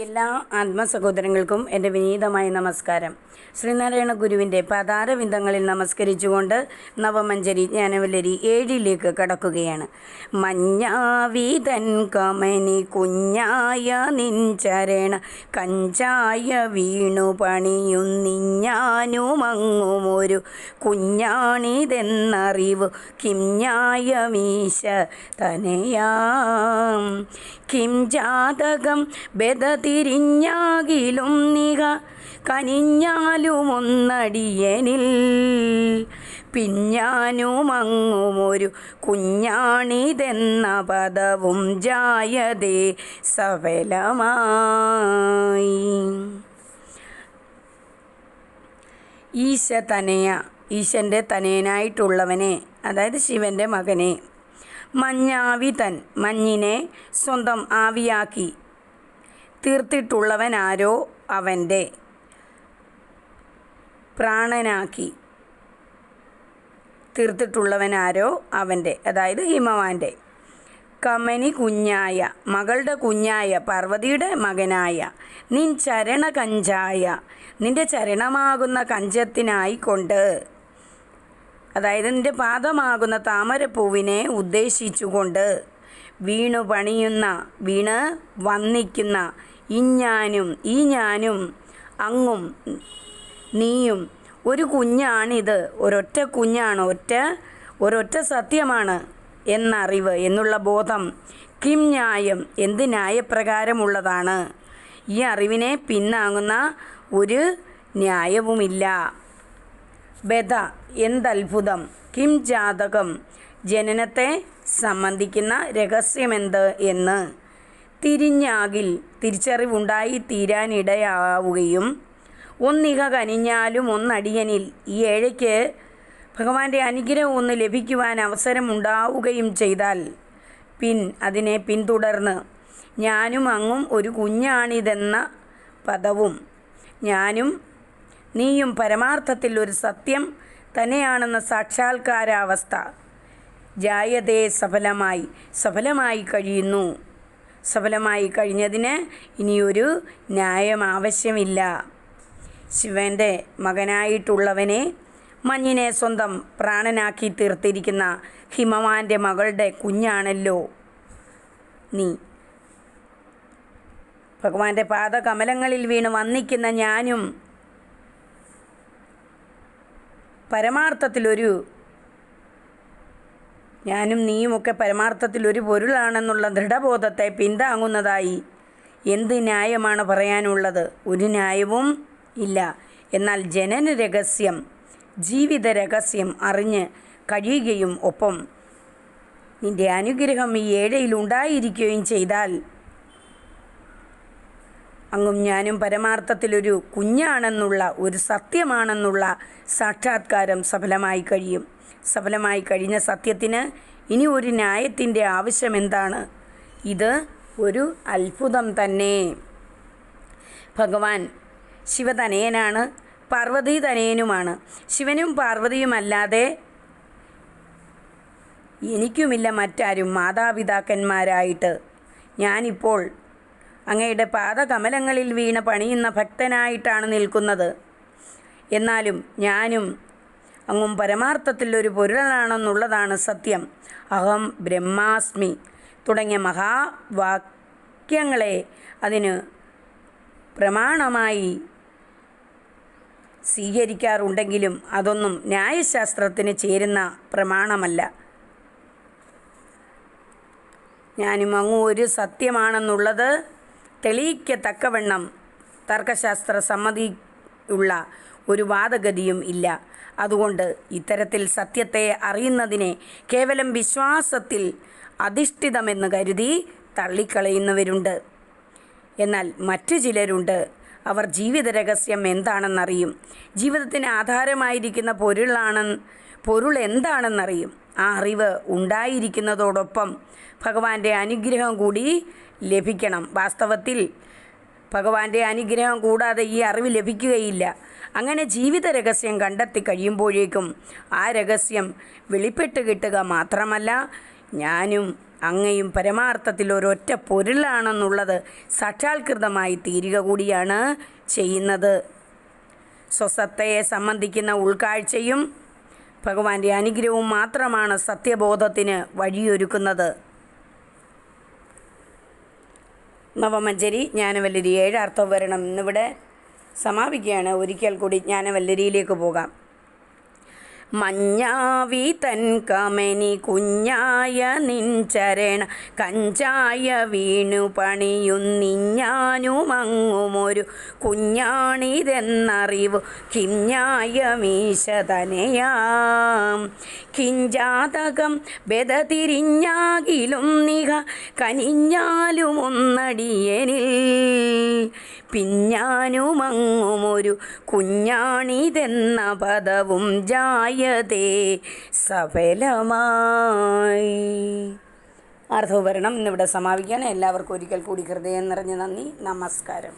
എല്ലാ ആത്മസഹോദരങ്ങൾക്കും എൻ്റെ വിനീതമായ നമസ്കാരം. ശ്രീനാരായണ ഗുരുവിൻ്റെ പാതാരവിന്ദങ്ങളിൽ നമസ്കരിച്ചുകൊണ്ട് നവമഞ്ജരി ജ്ഞാനവല്ലരി 7 കടക്കുകയാണ്. മഞ്ഞാവിതൻ കമനി കുഞ്ഞായ നിൻചരണ കഞ്ചായ വീണു പണിയുന്നിഞ്ഞാനുമങ്ങുമൊരു കുഞ്ഞാണിതെന്നറിവു കിംഞ്ഞായ മീശ തനയാം കിം ജാതകം ബെദതിരിഞ്ഞാകിലും നിക കനിഞ്ഞാലുമൊന്നടിയനിൽ പിഞ്ഞാനുമങ്ങുമൊരു കുഞ്ഞാണിതെന്ന പദവും ജായതേ സഫലമായി. ഈശ തനയ, ഈശൻ്റെ തനയനായിട്ടുള്ളവനെ, അതായത് ശിവൻ്റെ മകനെ. മഞ്ഞാവി തൻ, മഞ്ഞിനെ സ്വന്തം ആവിയാക്കി തീർത്തിട്ടുള്ളവനാരോ അവൻ്റെ, പ്രാണനാക്കി തീർത്തിട്ടുള്ളവനാരോ അവൻ്റെ, അതായത് ഹിമവാൻ്റെ. കമനി കുഞ്ഞായ, മകളുടെ കുഞ്ഞായ പാർവതിയുടെ മകനായ, നിൻ ചരണ കഞ്ചായ, നിൻ്റെ ചരണമാകുന്ന കഞ്ചത്തിനായിക്കൊണ്ട്, അതായത് നിൻ്റെ പാദമാകുന്ന താമരപ്പൂവിനെ ഉദ്ദേശിച്ചുകൊണ്ട്, വീണു പണിയുന്ന, വീണ് വന്നിക്കുന്ന, ഇഞ്ഞാനും ഈ ഞാനും അങ്ങും നീയും ഒരു കുഞ്ഞാണിത്, ഒരൊറ്റ കുഞ്ഞാണ്, ഒരൊറ്റ സത്യമാണ് എന്നറിവ്, എന്നുള്ള ബോധം. കിം ന്യായം, എന്ത് ന്യായപ്രകാരമുള്ളതാണ്? ഈ അറിവിനെ പിന്നാങ്ങുന്ന ഒരു ന്യായവുമില്ല. ബദ, എന്തത്ഭുതം. കിം ജാതകം, ജനനത്തെ സംബന്ധിക്കുന്ന രഹസ്യമെന്ത് എന്ന്. തിരിഞ്ഞാകിൽ, തിരിച്ചറിവുണ്ടായി തീരാനിടയാവുകയും, ഒന്നിക കനിഞ്ഞാലും ഒന്നടിയനിൽ, ഈ ഏഴയ്ക്ക് ഭഗവാന്റെ അനുഗ്രഹം ഒന്ന് ലഭിക്കുവാൻ അവസരമുണ്ടാവുകയും ചെയ്താൽ, അതിനെ പിന്തുടർന്ന് ഞാനും അങ്ങും ഒരു കുഞ്ഞാണിതെന്ന പദവും, ഞാനും നീയും പരമാർത്ഥത്തിൽ ഒരു സത്യം തന്നെയാണെന്ന സാക്ഷാത്കാരാവസ്ഥ ജായതേ സഫലമായി കഴിയുന്നു. സഫലമായി കഴിഞ്ഞതിന് ഇനിയൊരു ന്യായം ആവശ്യമില്ല. ശിവൻ്റെ മകനായിട്ടുള്ളവനെ, മഞ്ഞിനെ സ്വന്തം പ്രാണനാക്കി തീർത്തിരിക്കുന്ന ഹിമവാൻ്റെ മകളുടെ കുഞ്ഞാണല്ലോ നീ. ഭഗവാന്റെ പാദകമലങ്ങളിൽ വീണ് വന്നിക്കുന്ന ഞാനും നീയുമൊക്കെ പരമാർത്ഥത്തിലൊരു പൊരുളാണെന്നുള്ള ദൃഢബോധത്തെ പിന്താങ്ങുന്നതായി എന്ത് ന്യായമാണ് പറയാനുള്ളത്? ഒരു ന്യായവും ഇല്ല. എന്നാൽ ജനന രഹസ്യം, ജീവിത രഹസ്യം അറിഞ്ഞ് കഴിയുകയും ഒപ്പം നിൻ്റെ അനുഗ്രഹം ഈ ഏഴയിലുണ്ടായിരിക്കുകയും ചെയ്താൽ, അങ്ങും ഞാനും പരമാർത്ഥത്തിലൊരു കുഞ്ഞാണെന്നുള്ള, ഒരു സത്യമാണെന്നുള്ള സാക്ഷാത്കാരം സഫലമായി കഴിയും. സഫലമായി കഴിഞ്ഞ സത്യത്തിന് ഇനി ഒരു ന്യായത്തിൻ്റെ ആവശ്യമെന്താണ്? ഇത് ഒരു അത്ഭുതം തന്നെ. ഭഗവാൻ ശിവതനയനാണ്, പാർവതി തനയനുമാണ്. ശിവനും പാർവതിയുമല്ലാതെ എനിക്കുമില്ല മറ്റാരും മാതാപിതാക്കന്മാരായിട്ട്. ഞാനിപ്പോൾ അങ്ങയുടെ പാദകമലങ്ങളിൽ വീണ് പണിയുന്ന ഭക്തനായിട്ടാണ് നിൽക്കുന്നത്. എന്നാലും ഞാനും അങ്ങും പരമാർത്ഥത്തിലൊരു പൊരുളാണെന്നുള്ളതാണ് സത്യം. അഹം ബ്രഹ്മാസ്മി തുടങ്ങിയ മഹാവാക്യങ്ങളെ അതിന് പ്രമാണമായി സ്വീകരിക്കാറുണ്ടെങ്കിലും അതൊന്നും ന്യായശാസ്ത്രത്തിന് ചേരുന്ന പ്രമാണമല്ല. ഞാനും അങ്ങും ഒരു സത്യമാണെന്നുള്ളത് തെളിയിക്കത്തക്കവണ്ണം തർക്കശാസ്ത്ര സമ്മതിയുള്ള ഒരു വാദഗതിയും ഇല്ല. അതുകൊണ്ട് ഇത്തരത്തിൽ സത്യത്തെ അറിയുന്നതിനെ കേവലം വിശ്വാസത്തിൽ അധിഷ്ഠിതമെന്ന് കരുതി തള്ളിക്കളയുന്നവരുണ്ട്. എന്നാൽ മറ്റു ചിലരുണ്ട്, അവർ ജീവിത രഹസ്യം എന്താണെന്നറിയും, ജീവിതത്തിന് ആധാരമായിരിക്കുന്ന പൊരുൾ എന്താണെന്നറിയും. ആ അറിവ് ഉണ്ടായിരിക്കുന്നതോടൊപ്പം ഭഗവാന്റെ അനുഗ്രഹം കൂടി ലഭിക്കണം. വാസ്തവത്തിൽ ഭഗവാന്റെ അനുഗ്രഹം കൂടാതെ ഈ അറിവ് ലഭിക്കുകയില്ല. അങ്ങനെ ജീവിത രഹസ്യം കണ്ടെത്തി കഴിയുമ്പോഴേക്കും ആ രഹസ്യം വെളിപ്പെട്ട് കിട്ടുക മാത്രമല്ല, ഞാനും അങ്ങയും പരമാർത്ഥത്തിൽ ഒരൊറ്റ പൊരുളാണെന്നുള്ളത് സാക്ഷാത്കൃതമായി തീരുക കൂടിയാണ് ചെയ്യുന്നത്. സ്വസത്തയെ സംബന്ധിക്കുന്ന ഉൾക്കാഴ്ചയും ഭഗവാന്റെ അനുഗ്രഹവും മാത്രമാണ് സത്യബോധത്തിന് വഴിയൊരുക്കുന്നത്. നവമഞ്ജരി ജ്ഞാനവല്ലരി 7 അർത്ഥവരണം ഇന്നിവിടെ സമാപിക്കുകയാണ്. ഒരിക്കൽ കൂടി ജ്ഞാനവല്ലരിയിലേക്ക് പോകാം. മഞ്ഞാവി തൻ കമനി കുഞ്ഞായ നിൻചരണ കഞ്ചായ വീണു പണിയുന്നിഞ്ഞാനുമങ്ങുമൊരു കുഞ്ഞാണിതെന്നറിവു കിഞ്ഞായമീശതനയാം കിഞ്ചാതകം ബെദതിരിഞ്ഞാകിലും നിഹ കനിഞ്ഞാലുമൊന്നടിയനിൽ പിഞ്ഞാനുമങ്ങുമൊരു കുഞ്ഞാണിതെന്ന പദവും ജായതേ സഫലമായി. അർത്ഥവിവരണം ഇന്നിവിടെ സമാപിക്കുകയാണ്. എല്ലാവർക്കും ഒരിക്കൽ കൂടി ഹൃദയം നിറഞ്ഞ നന്ദി. നമസ്കാരം.